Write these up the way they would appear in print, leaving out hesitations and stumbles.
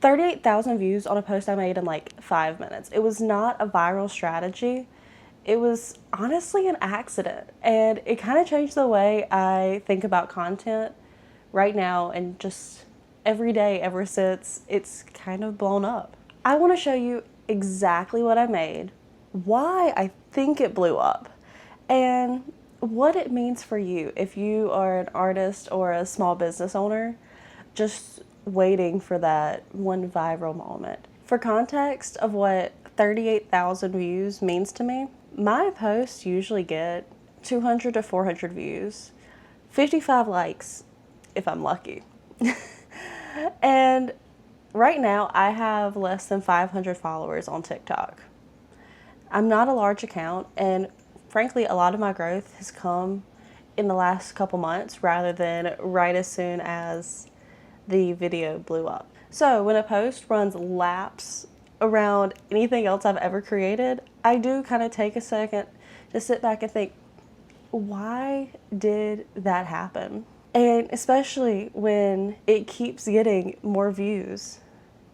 38,000 views on a post I made in like 5 minutes. It was not a viral strategy. It was honestly an accident. And it kind of changed the way I think about content right now and just every day ever since it's kind of blown up. I want to show you exactly what I made, why I think it blew up, and what it means for you if you are an artist or a small business owner just waiting for that one viral moment. For context of what 38,000 views means to me, my posts usually get 200 to 400 views, 55 likes if I'm lucky. And right now I have less than 500 followers on TikTok. I'm not a large account, and frankly, a lot of my growth has come in the last couple months rather than right as soon as the video blew up. So when a post runs laps around anything else I've ever created, I do kind of take a second to sit back and think, why did that happen? And especially when it keeps getting more views,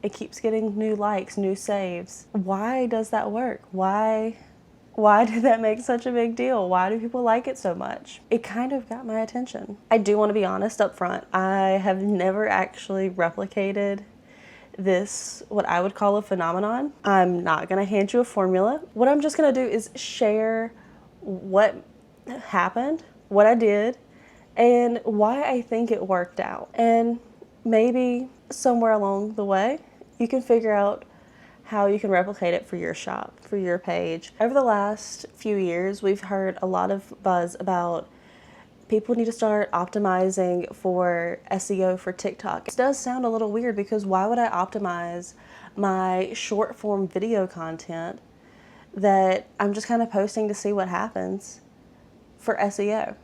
it keeps getting new likes, new saves. Why does that work? Why did that make such a big deal? Why do people like it so much? It kind of got my attention. I do want to be honest up front. I have never actually replicated this, what I would call a phenomenon. I'm not going to hand you a formula. What I'm just going to do is share what happened, what I did, and why I think it worked out. And maybe somewhere along the way, you can figure out how you can replicate it for your shop, for your page. Over the last few years, we've heard a lot of buzz about people need to start optimizing for SEO for TikTok. It does sound a little weird because why would I optimize my short form video content that I'm just kind of posting to see what happens for SEO?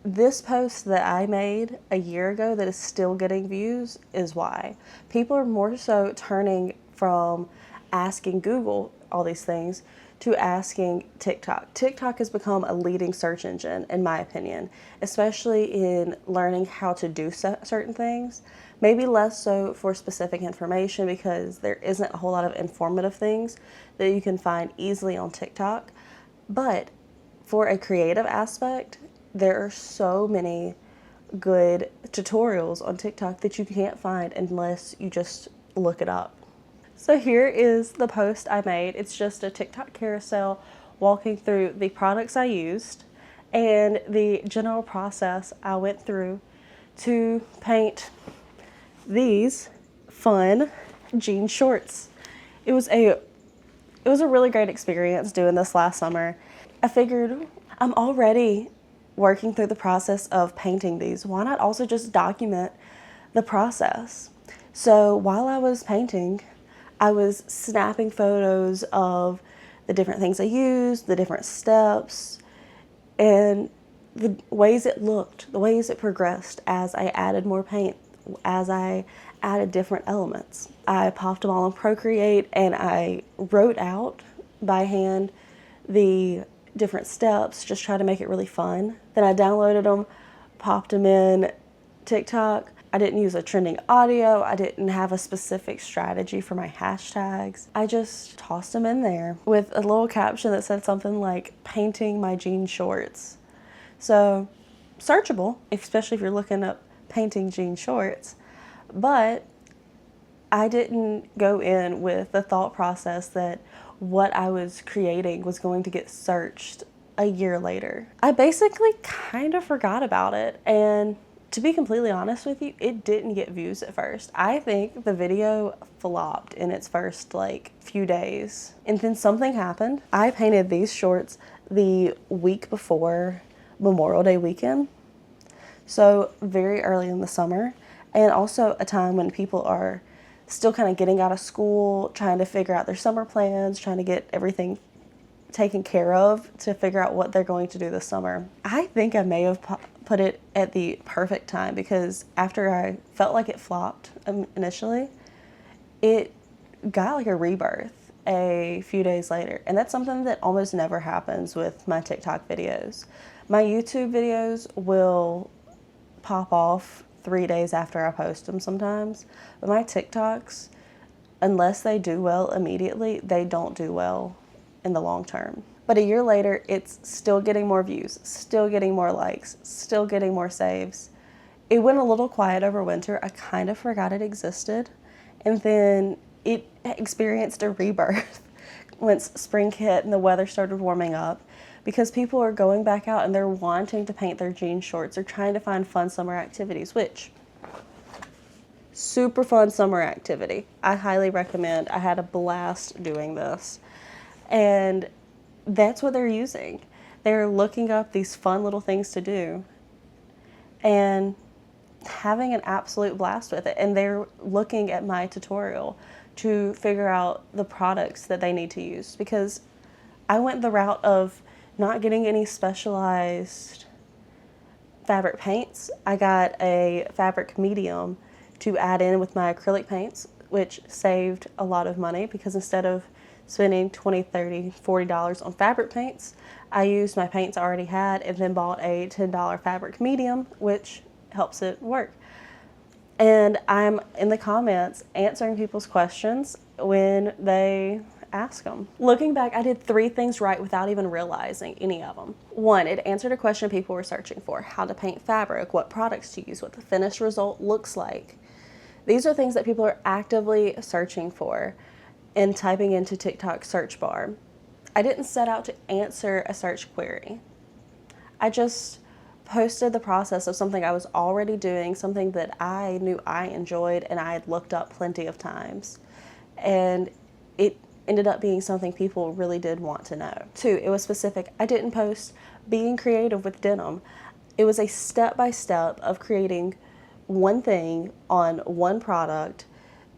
This post that I made a year ago that is still getting views is why. People are more so turning from asking Google all these things to asking TikTok. TikTok has become a leading search engine, in my opinion, especially in learning how to do certain things. Maybe less so for specific information because there isn't a whole lot of informative things that you can find easily on TikTok. But for a creative aspect, there are so many good tutorials on TikTok that you can't find unless you just look it up. So here is the post I made. It's just a TikTok carousel walking through the products I used and the general process I went through to paint these fun jean shorts. It was a really great experience doing this last summer. I figured I'm already working through the process of painting these. Why not also just document the process? So while I was painting, I was snapping photos of the different things I used, the different steps, and the ways it looked, the ways it progressed as I added more paint, as I added different elements. I popped them all in Procreate and I wrote out by hand the different steps, just try to make it really fun. Then I downloaded them, popped them in TikTok. I didn't use a trending audio. I didn't have a specific strategy for my hashtags. I just tossed them in there with a little caption that said something like painting my jean shorts. So searchable, especially if you're looking up painting jean shorts. But I didn't go in with the thought process that what I was creating was going to get searched a year later. I basically kind of forgot about it, and to be completely honest with you, it didn't get views at first. I think the video flopped in its first few days, and then something happened. I painted these shorts the week before Memorial Day weekend, so very early in the summer, and also a time when people are still kind of getting out of school, trying to figure out their summer plans, trying to get everything taken care of to figure out what they're going to do this summer. I think I may have put it at the perfect time because after I felt like it flopped initially, it got like a rebirth a few days later. And that's something that almost never happens with my TikTok videos. My YouTube videos will pop off 3 days after I post them sometimes. But my TikToks, unless they do well immediately, they don't do well in the long term. But a year later, it's still getting more views, still getting more likes, still getting more saves. It went a little quiet over winter. I kind of forgot it existed. And then it experienced a rebirth once spring hit and the weather started warming up, because people are going back out and they're wanting to paint their jean shorts. They're trying to find fun summer activities, which, super fun summer activity. I highly recommend. I had a blast doing this. And that's what they're using. They're looking up these fun little things to do and having an absolute blast with it. And they're looking at my tutorial to figure out the products that they need to use, because I went the route of not getting any specialized fabric paints. I got a fabric medium to add in with my acrylic paints, which saved a lot of money, because instead of spending $20, $30, $40 on fabric paints, I used my paints I already had and then bought a $10 fabric medium, which helps it work. And I'm in the comments answering people's questions when they ask them. Looking back, I did 3 things right without even realizing any of them. 1, it answered a question people were searching for: how to paint fabric, what products to use, what the finished result looks like. These are things that people are actively searching for and typing into TikTok search bar. I didn't set out to answer a search query. I just posted the process of something I was already doing, something that I knew I enjoyed and I had looked up plenty of times. And it ended up being something people really did want to know. 2, it was specific. I didn't post being creative with denim. It was a step-by-step of creating one thing on one product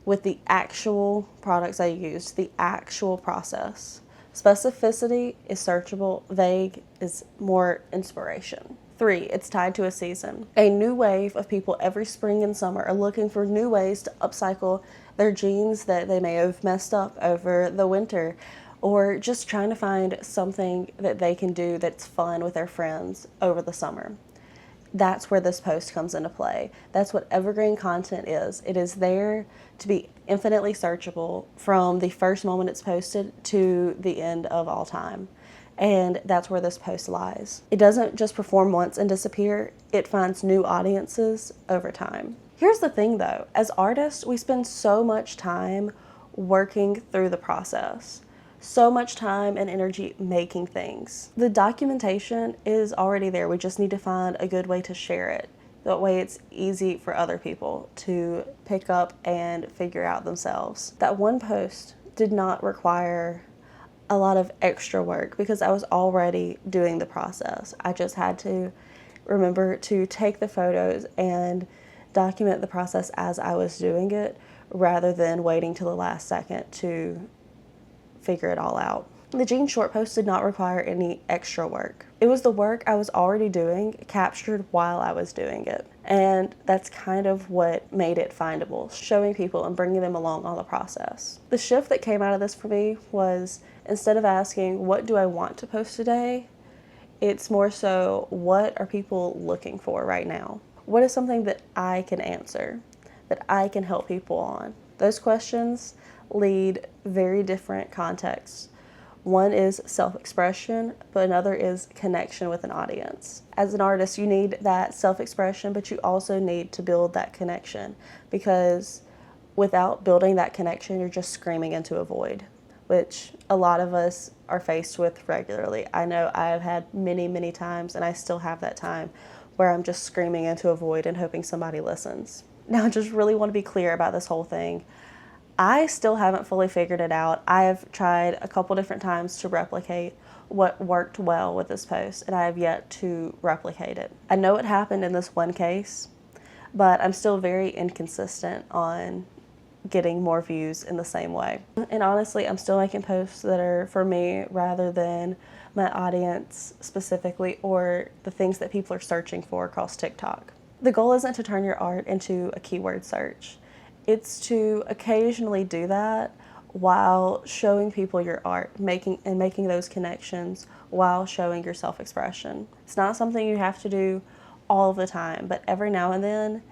with the actual products I used, the actual process. Specificity is searchable, vague is more inspiration. 3, it's tied to a season. A new wave of people every spring and summer are looking for new ways to upcycle their jeans that they may have messed up over the winter, or just trying to find something that they can do that's fun with their friends over the summer. That's where this post comes into play. That's what evergreen content is. It is there to be infinitely searchable from the first moment it's posted to the end of all time. And that's where this post lies. It doesn't just perform once and disappear. It finds new audiences over time. Here's the thing though, as artists, we spend so much time working through the process, so much time and energy making things. The documentation is already there. We just need to find a good way to share it. That way it's easy for other people to pick up and figure out themselves. That one post did not require a lot of extra work because I was already doing the process. I just had to remember to take the photos and document the process as I was doing it, rather than waiting till the last second to figure it all out. The jean short post did not require any extra work. It was the work I was already doing, captured while I was doing it. And that's kind of what made it findable, showing people and bringing them along on the process. The shift that came out of this for me was, instead of asking, what do I want to post today? It's more so, what are people looking for right now? What is something that I can answer, that I can help people on? Those questions lead very different contexts. One is self-expression, but another is connection with an audience. As an artist, you need that self-expression, but you also need to build that connection, because without building that connection, you're just screaming into a void, which a lot of us are faced with regularly. I know I have had many, many times, and I still have that time where I'm just screaming into a void and hoping somebody listens. Now, I just really want to be clear about this whole thing. I still haven't fully figured it out. I've tried a couple different times to replicate what worked well with this post, and I have yet to replicate it. I know it happened in this one case, but I'm still very inconsistent on getting more views in the same way. And honestly, I'm still making posts that are for me rather than my audience specifically, or the things that people are searching for across TikTok. The goal isn't to turn your art into a keyword search. It's to occasionally do that while showing people your art, making those connections while showing your self-expression. It's not something you have to do all the time, but every now and then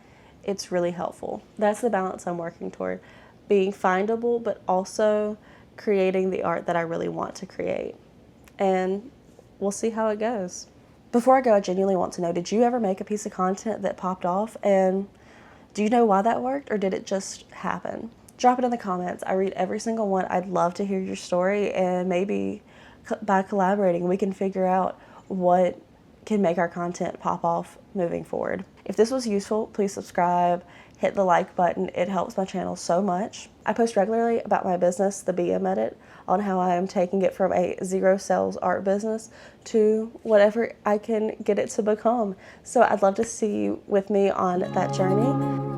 it's really helpful. That's the balance I'm working toward, being findable, but also creating the art that I really want to create. And we'll see how it goes. Before I go, I genuinely want to know, did you ever make a piece of content that popped off? And do you know why that worked, or did it just happen? Drop it in the comments. I read every single one. I'd love to hear your story, and maybe by collaborating, we can figure out what can make our content pop off moving forward. If this was useful, please subscribe, hit the like button. It helps my channel so much. I post regularly about my business, the BM Edit, on how I am taking it from a zero sales art business to whatever I can get it to become. So I'd love to see you with me on that journey.